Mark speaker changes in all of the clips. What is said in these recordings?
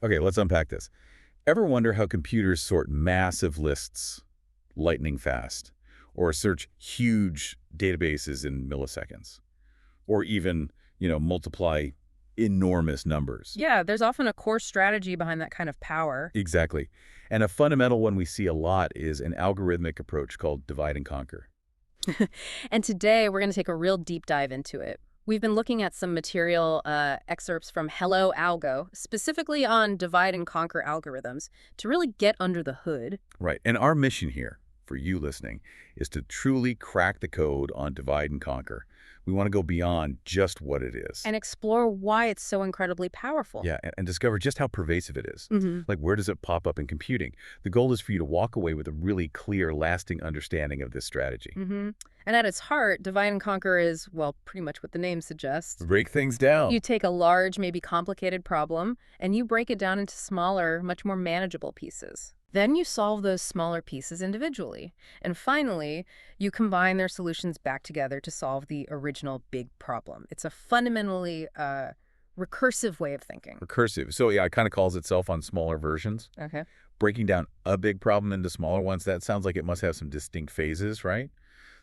Speaker 1: Okay, let's unpack this. Ever wonder how computers sort massive lists lightning fast, or search huge databases in milliseconds, or even, multiply enormous numbers?
Speaker 2: Yeah, there's often a core strategy behind that kind of power.
Speaker 1: Exactly. And a fundamental one we see a lot is an algorithmic approach called divide and conquer.
Speaker 2: And today we're going to take a real deep dive into it. We've been looking at some material excerpts from Hello Algo, specifically on divide and conquer algorithms, to really get under the hood.
Speaker 1: Right. And our mission here, for you listening, is to truly crack the code on divide and conquer. We want to go beyond just what it is.
Speaker 2: And explore why it's so incredibly powerful.
Speaker 1: Yeah, and discover just how pervasive it is.
Speaker 2: hmm
Speaker 1: Like, where does it pop up in computing? The goal is for you to walk away with a really clear, lasting understanding of this strategy.
Speaker 2: hmm And at its heart, divide and conquer is, well, pretty much what the name suggests.
Speaker 1: Break things down.
Speaker 2: You take a large, maybe complicated problem, and you break it down into smaller, much more manageable pieces. Then you solve those smaller pieces individually. And finally, you combine their solutions back together to solve the original big problem. It's a fundamentally recursive way of thinking.
Speaker 1: Recursive. So, yeah, it kind of calls itself on smaller versions.
Speaker 2: Okay.
Speaker 1: Breaking down a big problem into smaller ones, that sounds like it must have some distinct phases, right?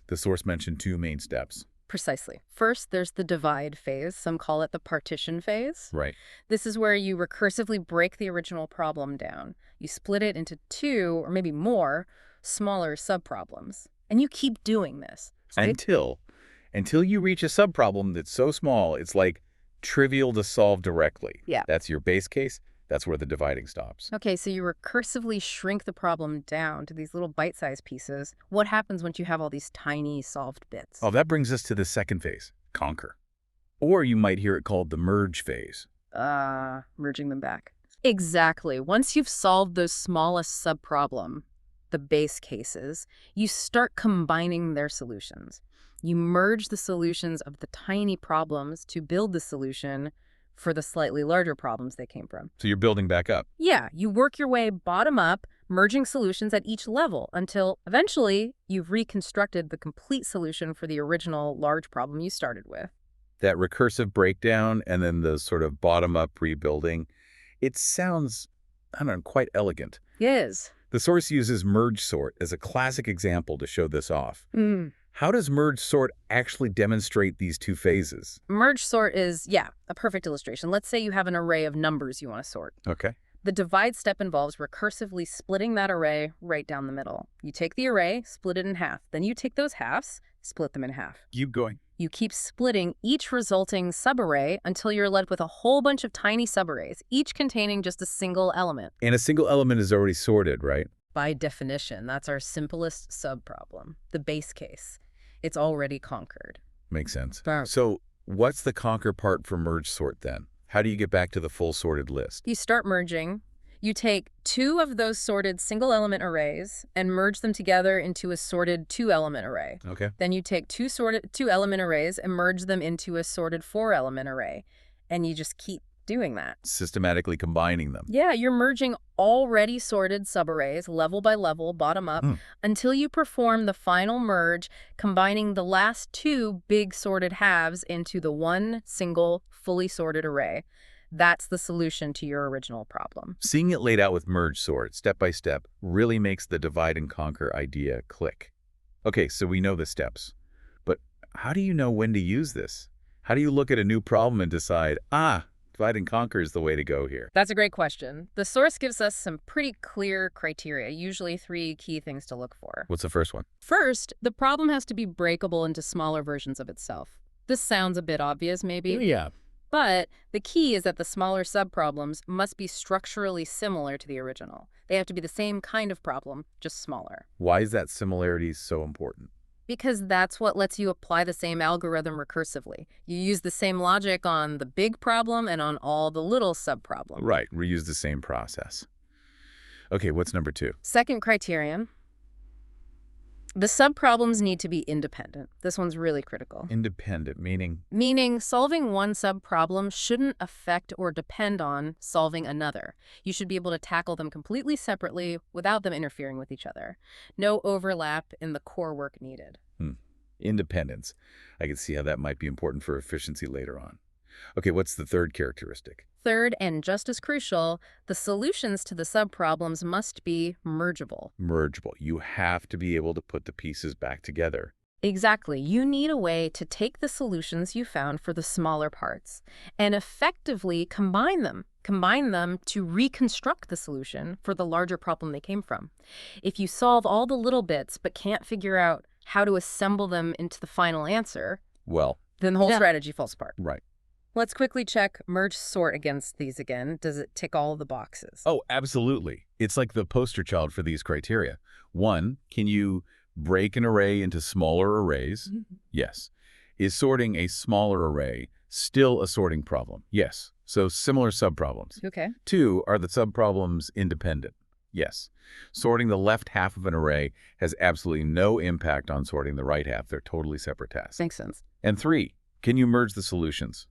Speaker 1: The source mentioned two main steps.
Speaker 2: Precisely. First, there's the divide phase. Some call it the partition phase.
Speaker 1: Right.
Speaker 2: This is where you recursively break the original problem down. You split it into two, or maybe more, smaller subproblems. And you keep doing this.
Speaker 1: Until you reach a subproblem that's so small, it's like trivial to solve directly.
Speaker 2: Yeah.
Speaker 1: That's your base case. That's where the dividing stops.
Speaker 2: Okay, so you recursively shrink the problem down to these little bite-sized pieces. What happens once you have all these tiny solved bits?
Speaker 1: Oh, that brings us to the second phase, conquer. Or you might hear it called the merge phase.
Speaker 2: Merging them back. Exactly. Once you've solved those smallest subproblem, the base cases, you start combining their solutions. You merge the solutions of the tiny problems to build the solution for the slightly larger problems they came from.
Speaker 1: So you're building back up.
Speaker 2: Yeah, you work your way bottom up, merging solutions at each level until eventually you've reconstructed the complete solution for the original large problem you started with.
Speaker 1: That recursive breakdown and then the sort of bottom-up rebuilding, it sounds, I don't know, quite elegant.
Speaker 2: Yes.
Speaker 1: The source uses merge sort as a classic example to show this off.
Speaker 2: Mm.
Speaker 1: How does merge sort actually demonstrate these two phases?
Speaker 2: Merge sort is, yeah, a perfect illustration. Let's say you have an array of numbers you want to sort.
Speaker 1: Okay.
Speaker 2: The divide step involves recursively splitting that array right down the middle. You take the array, split it in half. Then you take those halves, split them in half.
Speaker 1: Keep going.
Speaker 2: You keep splitting each resulting subarray until you're left with a whole bunch of tiny subarrays, each containing just a single element.
Speaker 1: And a single element is already sorted, right?
Speaker 2: By definition, that's our simplest subproblem, the base case. It's already conquered.
Speaker 1: Makes sense.
Speaker 2: Boom.
Speaker 1: So what's the conquer part for merge sort then? How do you get back to the full sorted list?
Speaker 2: You start merging. You take two of those sorted single-element arrays and merge them together into a sorted two-element array.
Speaker 1: Okay.
Speaker 2: Then you take two sorted two-element arrays and merge them into a sorted four-element array. And you just keep doing that.
Speaker 1: Systematically combining them.
Speaker 2: Yeah, you're merging already sorted subarrays level by level, bottom up, until you perform the final merge, combining the last two big sorted halves into the one single fully sorted array. That's the solution to your original problem.
Speaker 1: Seeing it laid out with merge sort, step by step, really makes the divide and conquer idea click. Okay, so we know the steps. But how do you know when to use this? How do you look at a new problem and decide, divide and conquer is the way to go here?
Speaker 2: That's a great question. The source gives us some pretty clear criteria, usually three key things to look for.
Speaker 1: What's the first one?
Speaker 2: First, the problem has to be breakable into smaller versions of itself. This sounds a bit obvious, maybe.
Speaker 1: Yeah.
Speaker 2: But the key is that the smaller subproblems must be structurally similar to the original. They have to be the same kind of problem, just smaller.
Speaker 1: Why is that similarity so important?
Speaker 2: Because that's what lets you apply the same algorithm recursively. You use the same logic on the big problem and on all the little subproblems.
Speaker 1: Right, reuse the same process. Okay, what's number two?
Speaker 2: Second criterion, the subproblems need to be independent. This one's really critical.
Speaker 1: Independent, meaning?
Speaker 2: Meaning solving one subproblem shouldn't affect or depend on solving another. You should be able to tackle them completely separately without them interfering with each other. No overlap in the core work needed.
Speaker 1: Independence. I can see how that might be important for efficiency later on. Okay, what's the third characteristic?
Speaker 2: Third, and just as crucial, the solutions to the subproblems must be mergeable.
Speaker 1: Mergeable. You have to be able to put the pieces back together.
Speaker 2: Exactly. You need a way to take the solutions you found for the smaller parts and effectively combine them. Combine them to reconstruct the solution for the larger problem they came from. If you solve all the little bits but can't figure out how to assemble them into the final answer,
Speaker 1: Well,
Speaker 2: then the whole strategy falls apart.
Speaker 1: right.
Speaker 2: Let's quickly check merge sort against these again. Does it tick all the boxes?
Speaker 1: Oh, absolutely. It's like the poster child for these criteria. One, can you break an array into smaller arrays? Yes. Is sorting a smaller array still a sorting problem? Yes. So similar subproblems.
Speaker 2: Okay.
Speaker 1: Two, are the subproblems independent? Yes. Sorting the left half of an array has absolutely no impact on sorting the right half. They're totally separate tasks.
Speaker 2: Makes sense.
Speaker 1: And three, can you merge the solutions?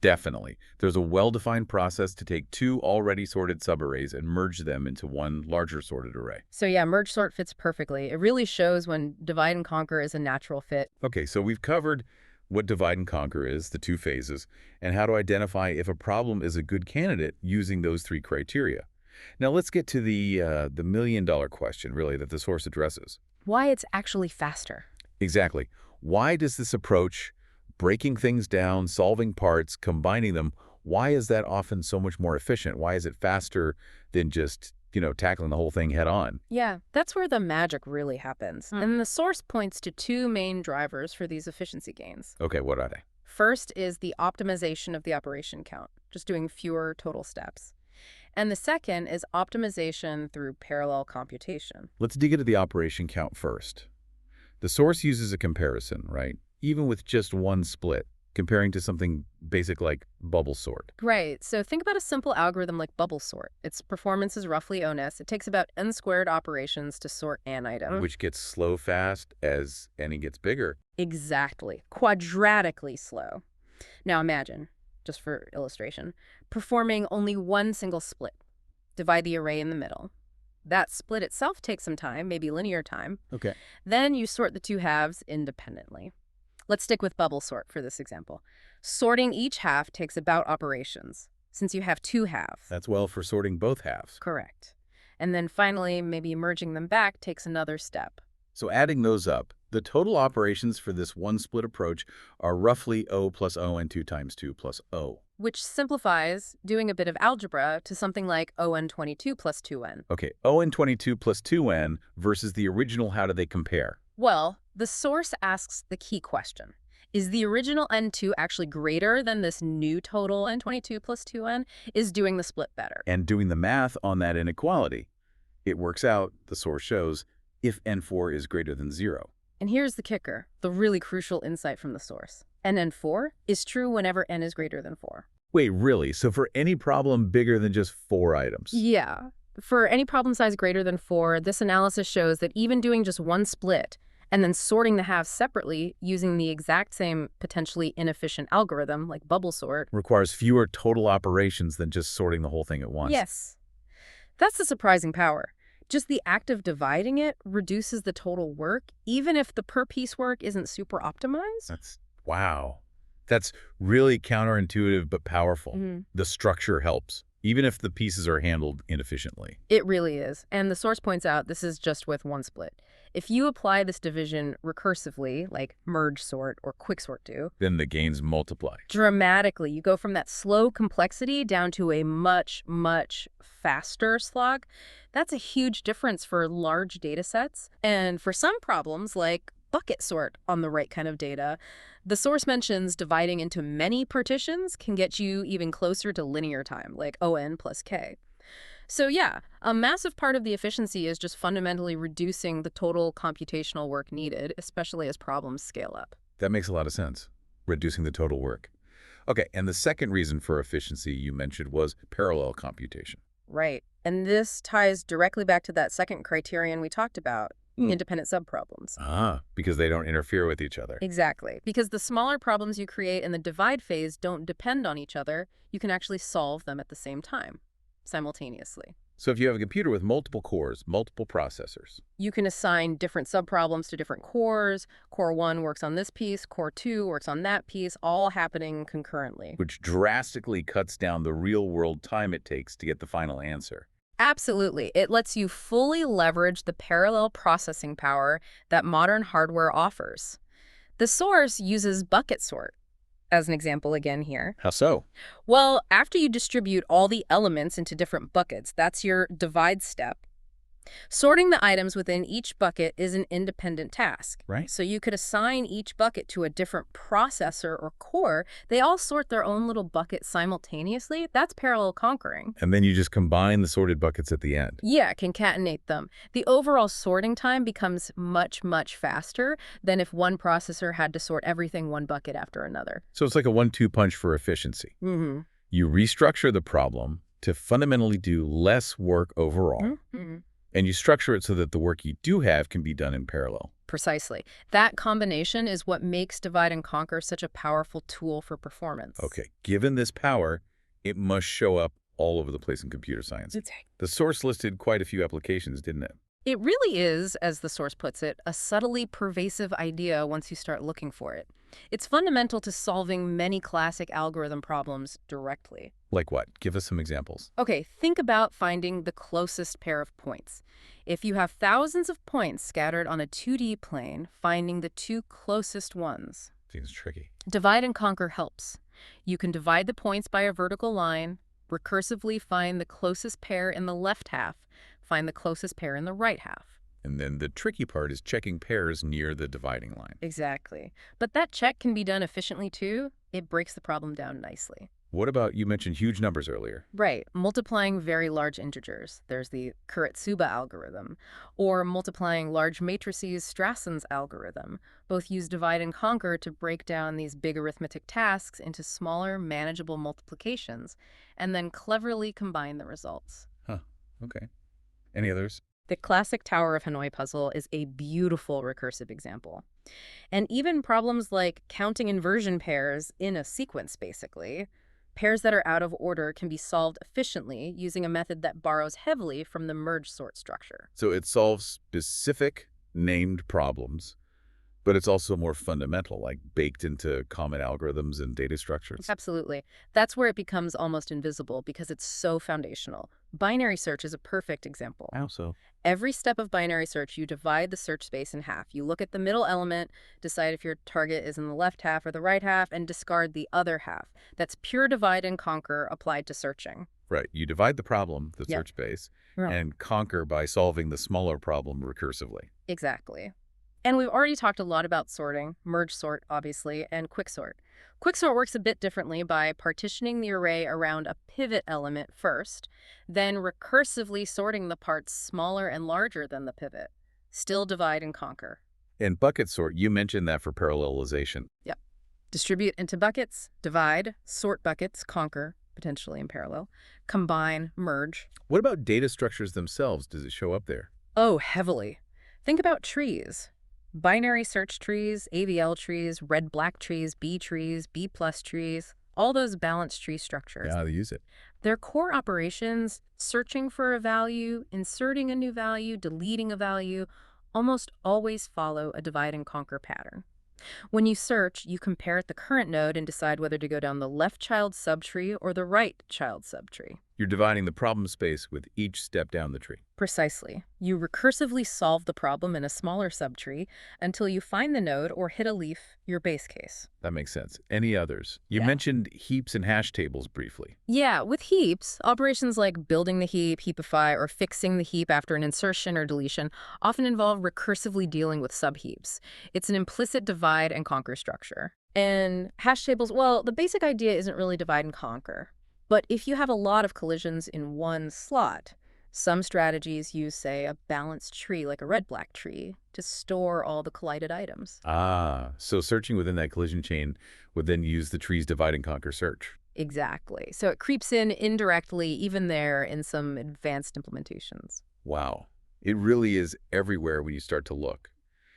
Speaker 1: Definitely. There's a well-defined process to take two already sorted subarrays and merge them into one larger sorted array.
Speaker 2: So yeah, merge sort fits perfectly. It really shows when divide and conquer is a natural fit.
Speaker 1: Okay, so we've covered what divide and conquer is, the two phases, and how to identify if a problem is a good candidate using those three criteria. Now let's get to the million-dollar question, really, that the source addresses.
Speaker 2: Why it's actually faster.
Speaker 1: Exactly. Why does this approach, breaking things down, solving parts, combining them, why is that often so much more efficient? Why is it faster than just, tackling the whole thing head on?
Speaker 2: Yeah, that's where the magic really happens. And the source points to two main drivers for these efficiency gains.
Speaker 1: Okay, what are they?
Speaker 2: First is the optimization of the operation count, just doing fewer total steps. And the second is optimization through parallel computation.
Speaker 1: Let's dig into the operation count first. The source uses a comparison, right? Even with just one split, comparing to something basic like bubble sort.
Speaker 2: Right, so think about a simple algorithm like bubble sort. Its performance is roughly O(n)s. It takes about n squared operations to sort an item.
Speaker 1: Which gets slow fast as n gets bigger.
Speaker 2: Exactly. Quadratically slow. Now imagine, just for illustration, performing only one single split. Divide the array in the middle. That split itself takes some time, maybe linear time.
Speaker 1: Okay.
Speaker 2: Then you sort the two halves independently. Let's stick with bubble sort for this example. Sorting each half takes about operations, since you have two halves.
Speaker 1: That's well for sorting both halves.
Speaker 2: Correct. And then finally, maybe merging them back takes another step.
Speaker 1: So adding those up, the total operations for this one split approach are roughly O plus O and 2 times 2 plus O.
Speaker 2: Which simplifies doing a bit of algebra to something like ON22 plus 2n.
Speaker 1: Okay, O and 22 plus 2n versus the original, how do they compare?
Speaker 2: Well, the source asks the key question. Is the original n2 actually greater than this new total n22 plus 2n? Is doing the split better?
Speaker 1: And doing the math on that inequality, it works out, the source shows, if n4 is greater than 0.
Speaker 2: And here's the kicker, the really crucial insight from the source. N4 is true whenever n is greater than 4.
Speaker 1: Wait, really? So for any problem bigger than just 4 items?
Speaker 2: Yeah. For any problem size greater than 4, this analysis shows that even doing just one split and then sorting the halves separately using the exact same potentially inefficient algorithm like bubble sort
Speaker 1: Requires fewer total operations than just sorting the whole thing at once.
Speaker 2: Yes. That's the surprising power. Just the act of dividing it reduces the total work, even if the per-piece work isn't super optimized.
Speaker 1: Wow. That's really counterintuitive but powerful. The structure helps, even if the pieces are handled inefficiently.
Speaker 2: It really is. And the source points out this is just with one split. If you apply this division recursively, like merge sort or quicksort do,
Speaker 1: Then the gains multiply.
Speaker 2: dramatically, you go from that slow complexity down to a much, much faster slog. That's a huge difference for large data sets. And for some problems, like bucket sort on the right kind of data, the source mentions dividing into many partitions can get you even closer to linear time, like ON plus K. So yeah, a massive part of the efficiency is just fundamentally reducing the total computational work needed, especially as problems scale up.
Speaker 1: That makes a lot of sense, reducing the total work. Okay, and the second reason for efficiency you mentioned was parallel computation.
Speaker 2: Right. And this ties directly back to that second criterion we talked about, independent subproblems.
Speaker 1: Because they don't interfere with each other.
Speaker 2: Exactly. Because the smaller problems you create in the divide phase don't depend on each other, you can actually solve them at the same time, simultaneously.
Speaker 1: So if you have a computer with multiple cores, multiple processors,
Speaker 2: You can assign different subproblems to different cores. Core 1 works on this piece, Core 2 works on that piece, all happening concurrently.
Speaker 1: which drastically cuts down the real-world time it takes to get the final answer.
Speaker 2: Absolutely. It lets you fully leverage the parallel processing power that modern hardware offers. The source uses bucket sort, as an example again here.
Speaker 1: How so?
Speaker 2: Well, after you distribute all the elements into different buckets, that's your divide step. Sorting the items within each bucket is an independent task.
Speaker 1: Right.
Speaker 2: So you could assign each bucket to a different processor or core. They all sort their own little bucket simultaneously. That's parallel conquering.
Speaker 1: And then you just combine the sorted buckets at the end.
Speaker 2: Yeah, concatenate them. The overall sorting time becomes much, much faster than if one processor had to sort everything one bucket after another.
Speaker 1: So it's like a 1-2 punch for efficiency.
Speaker 2: Mm-hmm.
Speaker 1: You restructure the problem to fundamentally do less work overall.
Speaker 2: Mm-hmm.
Speaker 1: And you structure it so that the work you do have can be done in parallel.
Speaker 2: Precisely. That combination is what makes divide and conquer such a powerful tool for performance.
Speaker 1: Okay, given this power, it must show up all over the place in computer science. The source listed quite a few applications, didn't it?
Speaker 2: It really is, as the source puts it, a subtly pervasive idea once you start looking for it. It's fundamental to solving many classic algorithm problems directly.
Speaker 1: Like what? Give us some examples.
Speaker 2: Okay, think about finding the closest pair of points. If you have thousands of points scattered on a 2D plane, finding the two closest ones.
Speaker 1: Seems tricky.
Speaker 2: Divide and conquer helps. You can divide the points by a vertical line, recursively find the closest pair in the left half, find the closest pair in the right half.
Speaker 1: And then the tricky part is checking pairs near the dividing line.
Speaker 2: Exactly. But that check can be done efficiently too. It breaks the problem down nicely.
Speaker 1: What about, you mentioned huge numbers earlier.
Speaker 2: Right. Multiplying very large integers. There's the Kuratsuba algorithm. Or multiplying large matrices, Strassen's algorithm. Both use divide and conquer to break down these big arithmetic tasks into smaller, manageable multiplications, and then cleverly combine the results.
Speaker 1: Huh. Okay. Any others?
Speaker 2: The classic Tower of Hanoi puzzle is a beautiful recursive example. And even problems like counting inversion pairs in a sequence, basically, pairs that are out of order can be solved efficiently using a method that borrows heavily from the merge sort structure.
Speaker 1: So it solves specific named problems, but it's also more fundamental, like baked into common algorithms and data structures.
Speaker 2: Absolutely. That's where it becomes almost invisible because it's so foundational. Binary search is a perfect example.
Speaker 1: How so?
Speaker 2: Every step of binary search, you divide the search space in half. You look at the middle element, decide if your target is in the left half or the right half, and discard the other half. That's pure divide and conquer applied to searching.
Speaker 1: Right. You divide the problem, the
Speaker 2: Yeah.
Speaker 1: search space,
Speaker 2: Yeah.
Speaker 1: and conquer by solving the smaller problem recursively.
Speaker 2: Exactly. And we've already talked a lot about sorting, merge sort, obviously, and quicksort. Quicksort works a bit differently by partitioning the array around a pivot element first, then recursively sorting the parts smaller and larger than the pivot. Still divide and conquer.
Speaker 1: And bucket sort, you mentioned that for parallelization.
Speaker 2: Yep. Distribute into buckets, divide, sort buckets, conquer, potentially in parallel, combine, merge.
Speaker 1: What about data structures themselves? Does it show up there?
Speaker 2: Oh, heavily. Think about trees. Binary search trees, AVL trees, red-black trees, B trees, B-plus trees, all those balanced tree structures.
Speaker 1: Yeah, they use it.
Speaker 2: Their core operations, searching for a value, inserting a new value, deleting a value, almost always follow a divide and conquer pattern. When you search, you compare at the current node and decide whether to go down the left child subtree or the right child subtree.
Speaker 1: You're dividing the problem space with each step down the tree.
Speaker 2: Precisely. You recursively solve the problem in a smaller subtree until you find the node or hit a leaf, your base case.
Speaker 1: That makes sense. Any others? You
Speaker 2: Yeah.
Speaker 1: mentioned heaps and hash tables briefly.
Speaker 2: Yeah, with heaps, operations like building the heap, heapify, or fixing the heap after an insertion or deletion often involve recursively dealing with subheaps. It's an implicit divide and conquer structure. And hash tables, well, the basic idea isn't really divide and conquer. But if you have a lot of collisions in one slot, some strategies use, say, a balanced tree like a red-black tree to store all the collided items.
Speaker 1: Ah, so searching within that collision chain would then use the tree's divide and conquer search.
Speaker 2: Exactly. So it creeps in indirectly, even there in some advanced implementations.
Speaker 1: Wow. It really is everywhere when you start to look.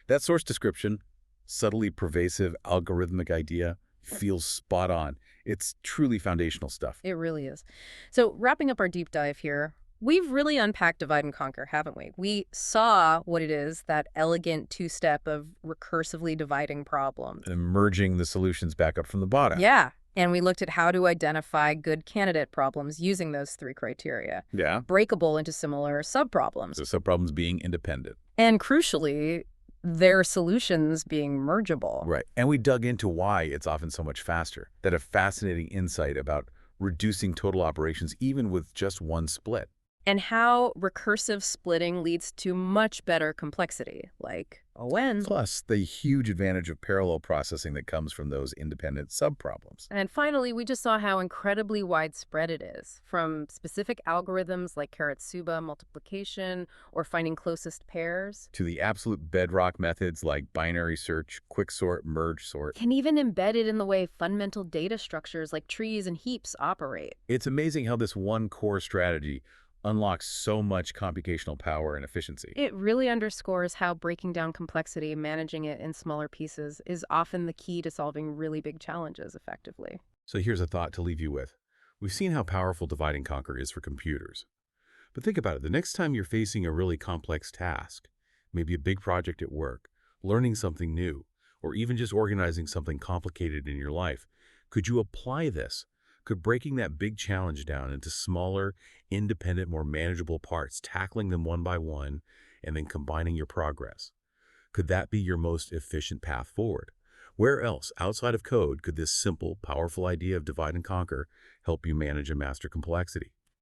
Speaker 1: That source description, subtly pervasive algorithmic idea, feels spot on. It's truly foundational stuff.
Speaker 2: It really is. So wrapping up our deep dive here, We've really unpacked divide and conquer, haven't we? We saw what it is, that elegant two-step of recursively dividing problems.
Speaker 1: And merging the solutions back up from the bottom.
Speaker 2: Yeah. And we looked at how to identify good candidate problems using those three criteria,
Speaker 1: Yeah.
Speaker 2: breakable into similar subproblems,
Speaker 1: So subproblems being independent.
Speaker 2: and crucially, their solutions being mergeable.
Speaker 1: Right. And we dug into why it's often so much faster. That a fascinating insight about reducing total operations even with just one split.
Speaker 2: And how recursive splitting leads to much better complexity, like a when.
Speaker 1: Plus, the huge advantage of parallel processing that comes from those independent subproblems.
Speaker 2: And finally, we just saw how incredibly widespread it is, from specific algorithms like Karatsuba multiplication or finding closest pairs,
Speaker 1: To the absolute bedrock methods like binary search, quicksort, merge sort.
Speaker 2: and even embedded in the way fundamental data structures like trees and heaps operate.
Speaker 1: It's amazing how this one core strategy unlocks so much computational power and efficiency.
Speaker 2: It really underscores how breaking down complexity, managing it in smaller pieces, is often the key to solving really big challenges effectively.
Speaker 1: So here's a thought to leave you with. We've seen how powerful divide and conquer is for computers. But think about it. The next time you're facing a really complex task, maybe a big project at work, learning something new, or even just organizing something complicated in your life, could you apply this? Could breaking that big challenge down into smaller, independent, more manageable parts, tackling them one by one, and then combining your progress? Could that be your most efficient path forward? Where else, outside of code, could this simple, powerful idea of divide and conquer help you manage and master complexity?